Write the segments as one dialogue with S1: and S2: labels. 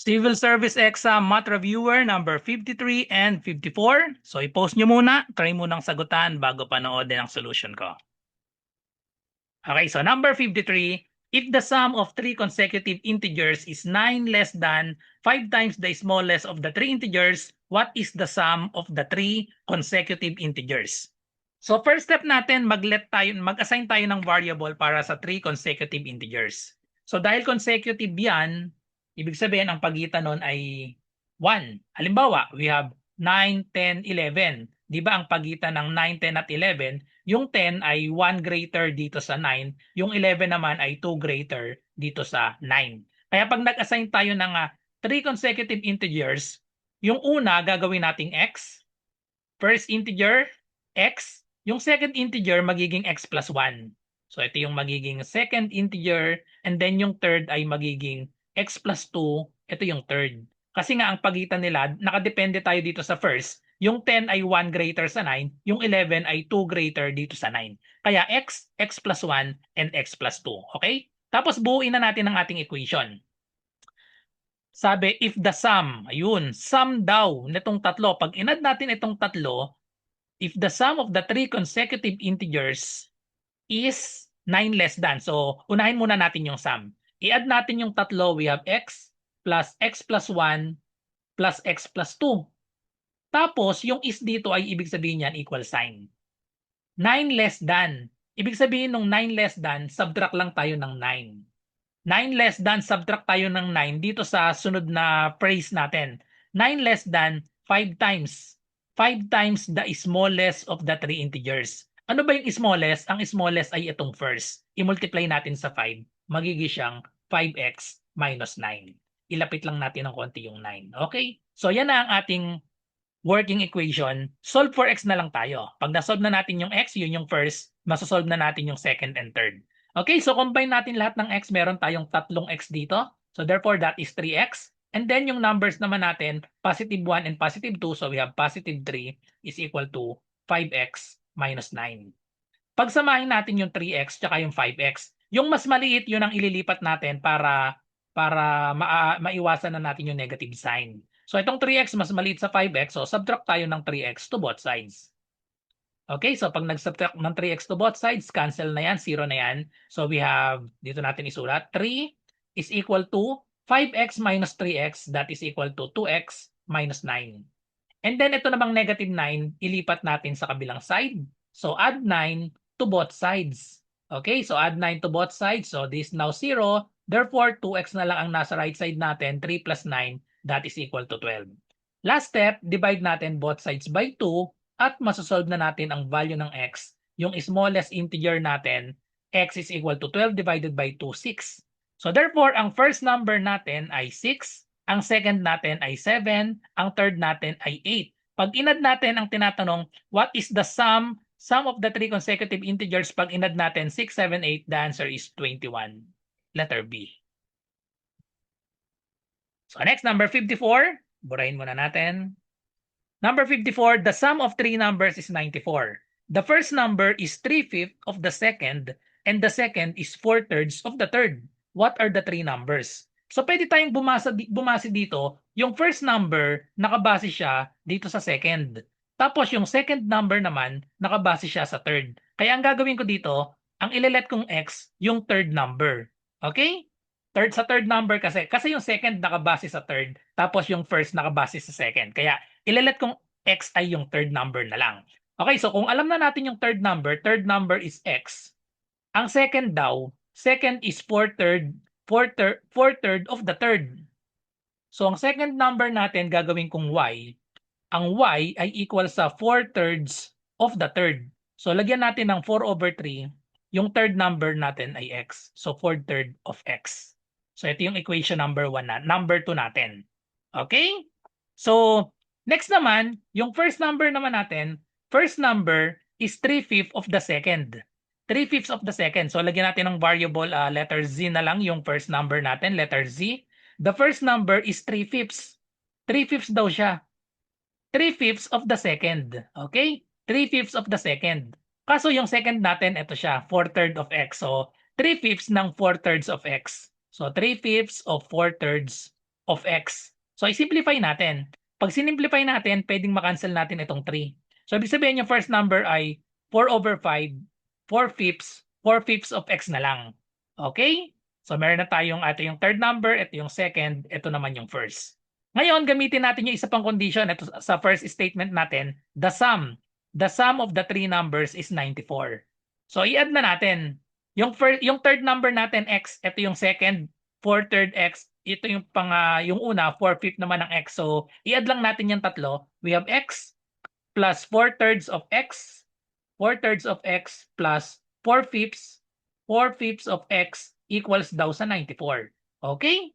S1: Civil Service Exam Math Reviewer number 53 and 54. So i-post nyo muna, try munang sagutan bago panoodin ang solution ko. Okay, so number 53, if the sum of three consecutive integers is 9 less than 5 times the smallest of the three integers, what is the sum of the three consecutive integers? So first step natin, mag-assign tayo ng variable para sa three consecutive integers. So dahil consecutive yan, ibig sabihin ang pagitan nun ay 1. Halimbawa, we have 9, 10, 11. Di ba ang pagitan ng 9, 10 at 11, yung 10 ay 1 greater dito sa 9, yung 11 naman ay 2 greater dito sa 9. Kaya pag nag-assign tayo ng 3 consecutive integers, yung una gagawin nating x, first integer, x, yung second integer magiging x plus 1. So ito yung magiging second integer, and then yung third ay magiging x plus 2, ito yung third. Kasi nga ang pagitan nila, nakadepende tayo dito sa first, yung 10 ay 1 greater sa 9, yung 11 ay 2 greater dito sa 9. Kaya x, x plus 1, and x plus 2. Okay? Tapos buuin na natin ang ating equation. Sabi, if the sum, ayun, sum daw nitong tatlo. Pag inad natin itong tatlo, if the sum of the three consecutive integers is 9 less than. So, unahin muna natin yung sum. I-add natin yung tatlo. We have x plus 1 plus x plus 2. Tapos, yung is dito ay ibig sabihin yan equal sign. 9 less than. Ibig sabihin nung 9 less than, subtract lang tayo ng 9. 9 less than, subtract tayo ng 9 dito sa sunod na phrase natin. 9 less than 5 times. 5 times the smallest of the three integers. Ano ba yung smallest? Ang smallest ay itong first. I-multiply natin sa 5. Magiging siyang 5x minus 9. Ilapit lang natin ng konti yung 9. Okay? So yan na ang ating working equation. Solve for x na lang tayo. Pag nasolve na natin yung x, yun yung first. Masosolve na natin yung second and third. Okay, so combine natin lahat ng x. Meron tayong tatlong x dito. So therefore, that is 3x. And then yung numbers naman natin, positive 1 and positive 2. So we have positive 3 is equal to 5x minus 9. Pagsamahin natin yung 3x tsaka yung 5x. Yung mas maliit, yun ang ililipat natin para maiwasan na natin yung negative sign. So itong 3x mas maliit sa 5x, so subtract tayo ng 3x to both sides. Okay, so pag nag-subtract ng 3x to both sides, cancel na yan, 0 na yan. So we have, dito natin isulat, 3 is equal to 5x minus 3x, that is equal to 2x minus 9. And then ito namang negative 9, ilipat natin sa kabilang side. So add 9 to both sides. Okay, so add 9 to both sides. So this is now 0. Therefore, 2x na lang ang nasa right side natin. 3 plus 9, that is equal to 12. Last step, divide natin both sides by 2 at masosolve na natin ang value ng x. Yung smallest integer natin, x is equal to 12 divided by 2, 6. So therefore, ang first number natin ay 6. Ang second natin ay 7. Ang third natin ay 8. Pag inad natin ang tinatanong, what is the sum of the three consecutive integers? Pag inad natin 6, 7, 8, the answer is 21. Letter B. So next, number 54. Burahin muna natin. Number 54, the sum of three numbers is 94. The first number is 3/5 of the second, and the second is 4/3 of the third. What are the three numbers? So pwede tayong bumase dito, yung first number, nakabase siya dito sa second. Tapos yung second number naman, nakabase siya sa third. Kaya ang gagawin ko dito, ang ililet kong x, yung third number. Okay? Third number kasi yung second nakabase sa third, tapos yung first nakabase sa second. Kaya ililet kong x ay yung third number na lang. Okay, so kung alam na natin yung third number is x. Ang second daw, second is 4/3 of the third. So ang second number natin gagawin kong y. Ang y ay equal sa 4/3 of the third. So lagyan natin ng 4/3. Yung third number natin ay x. So 4/3 of x. So ito yung equation number 1 na, number 2 natin. Okay? So next naman, yung first number naman natin, first number is 3/5 of the second. 3/5 of the second. So lagyan natin ng variable letter z na lang yung first number natin, letter z. The first number is 3/5. 3/5 daw siya. 3/5 of the second. Okay? 3/5 of the second. Kaso yung second natin, ito siya, 4/3 of x. So 3/5 ng 4/3 of x. So 3/5 of 4/3 of x. So, i-simplify natin. Pag sinimplify natin, pwedeng makancel natin itong 3. So, ibig sabihin yung first number ay 4 over 5, 4 fifths of x na lang. Okay? So, meron na tayong ito yung third number, ito yung second, ito naman yung first. Ngayon, gamitin natin yung isa pang condition. Ito sa first statement natin, the sum of the three numbers is 94. So, i-add na natin. Yung third number natin, x, ito yung second, 4/3 x, ito yung yung una, 4/5 naman ng x. So, i-add lang natin yung tatlo. We have x plus 4/3 of x, 4/3 of x plus 4/5 of x equals daw sa 94. Okay?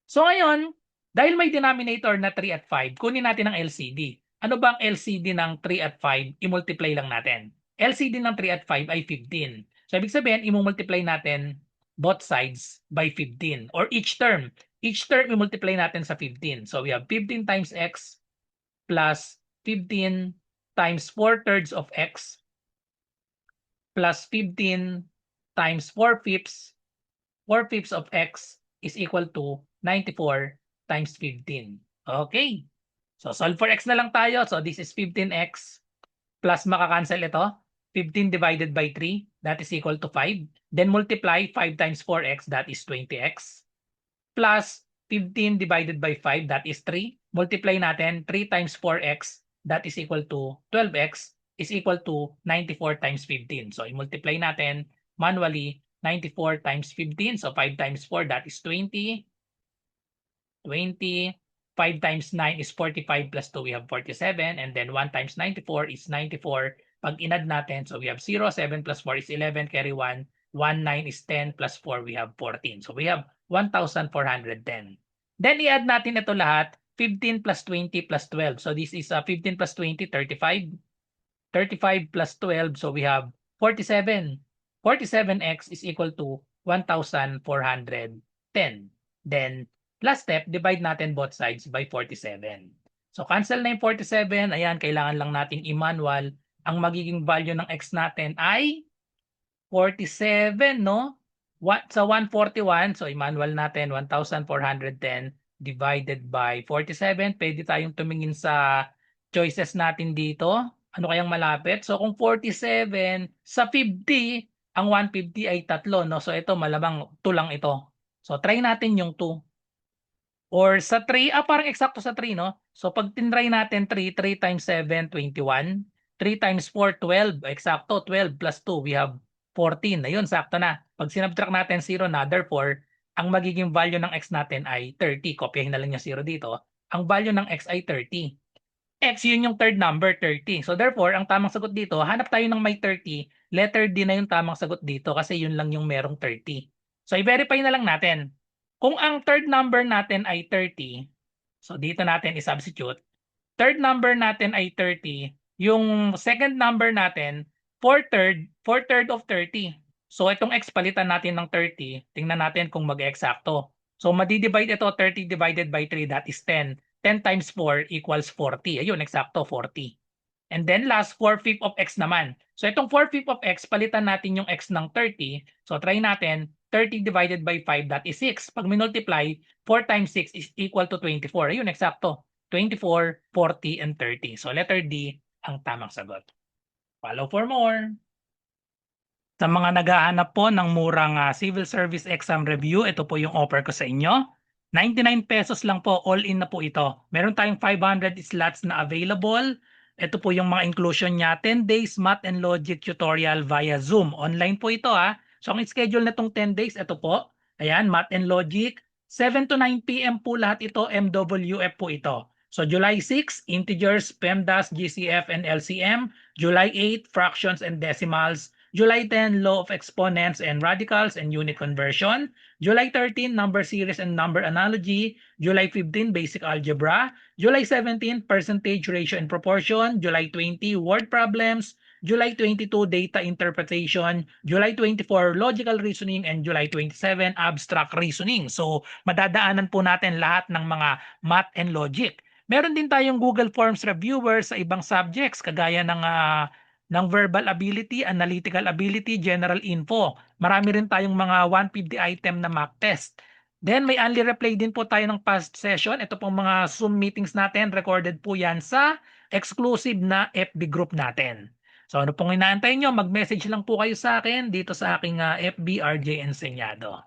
S1: So ngayon, dahil may denominator na 3 at 5, kunin natin ang LCD. Ano ba ang LCD ng 3 at 5? I-multiply lang natin. LCD ng 3 at 5 ay 15. So ibig sabihin, i-multiply natin both sides by 15 or each term. Each term i-multiply natin sa 15. So we have 15 times x plus 15 times 4/3 of x plus 15 times 4/5 of x is equal to 94 times 15. Okay. So, solve for x na lang tayo. So, this is 15x plus makakancel ito. 15 divided by 3, that is equal to 5. Then multiply 5 times 4x, that is 20x. Plus 15 divided by 5, that is 3. Multiply natin 3 times 4x, that is equal to 12x, is equal to 94 times 15. So, i-multiply natin manually 94 times 15. So, 5 times 4, that is 20. 20. 5 times 9 is 45 plus 2, we have 47. And then 1 times 94 is 94. Pag inad natin, so we have 0. 7 plus 4 is 11. Carry 1. 1, 9 is 10 plus 4, we have 14. So, we have 1,410. Then, i-add natin ito lahat. 15 plus 20 plus 12. So, this is 15 plus 20, 35. 35 plus 12, so we have 47. 47x is equal to 1,410. Then, last step, divide natin both sides by 47. So, cancel na yung 47. Ayan, kailangan lang nating i-manual. Ang magiging value ng x natin ay 47, no? Sa 141, so i-manual natin, 1,410 divided by 47. Pwede tayong tumingin sa choices natin dito. Ano kayang malapit? So kung 47 sa 50, ang 150 ay 3, no? So ito malamang 2 lang ito. So try natin yung 2. Or sa 3, parang eksakto sa 3, no? So pag tinry natin 3, 3 times 7, 21. 3 times 4, 12. Eksakto, 12 plus 2, we have 14. Ayun, sakto na. Pag sinubtract natin 0 na, therefore, ang magiging value ng x natin ay 30. Kopyahin na lang yung 0 dito. Ang value ng x ay 30. X, yun yung third number, 30. So therefore, ang tamang sagot dito, hanap tayo ng may 30. Letter D na yung tamang sagot dito kasi yun lang yung merong 30. So i-verify na lang natin. Kung ang third number natin ay 30, so dito natin i-substitute. Third number natin ay 30. Yung second number natin, 4/3 of 30. So itong x palitan natin ng 30. Tingnan natin kung mag-eksakto. So madidivide ito, 30 divided by 3, that is 10. 10 times 4 equals 40. Ayun, eksakto, 40. And then last, 4/5 of x naman. So itong 4/5 of x, palitan natin yung x ng 30. So try natin, 30 divided by 5, that is 6. Pag minultiply, 4 times 6 is equal to 24. Ayun, eksakto. 24, 40, and 30. So letter D ang tamang sagot. Follow for more. Sa mga naghahanap po ng murang civil service exam review, ito po yung offer ko sa inyo. 99 pesos lang po, all in na po ito. Meron tayong 500 slots na available. Ito po yung mga inclusion niya. 10 days math and logic tutorial via Zoom. Online po ito ha. So ang schedule na itong 10 days, ito po. Ayan, math and logic. 7 to 9 p.m. po lahat ito. MWF po ito. So July 6, integers, PEMDAS, GCF, and LCM. July 8, fractions and decimals. July 10, law of exponents and radicals and unit conversion. July 13, number series and number analogy. July 15, basic algebra. July 17, percentage, ratio, and proportion. July 20, word problems. July 22, data interpretation. July 24, logical reasoning. And July 27, abstract reasoning. So, madadaanan po natin lahat ng mga math and logic. Meron din tayong Google Forms reviewer sa ibang subjects kagaya ng verbal ability, analytical ability, general info. Marami rin tayong mga 150 item na mock test. Then may only replay din po tayo ng past session. Ito pong mga Zoom meetings natin, recorded po yan sa exclusive na FB group natin. So ano pong inaantay nyo, mag-message lang po kayo sa akin dito sa aking FB RJ Enseñado.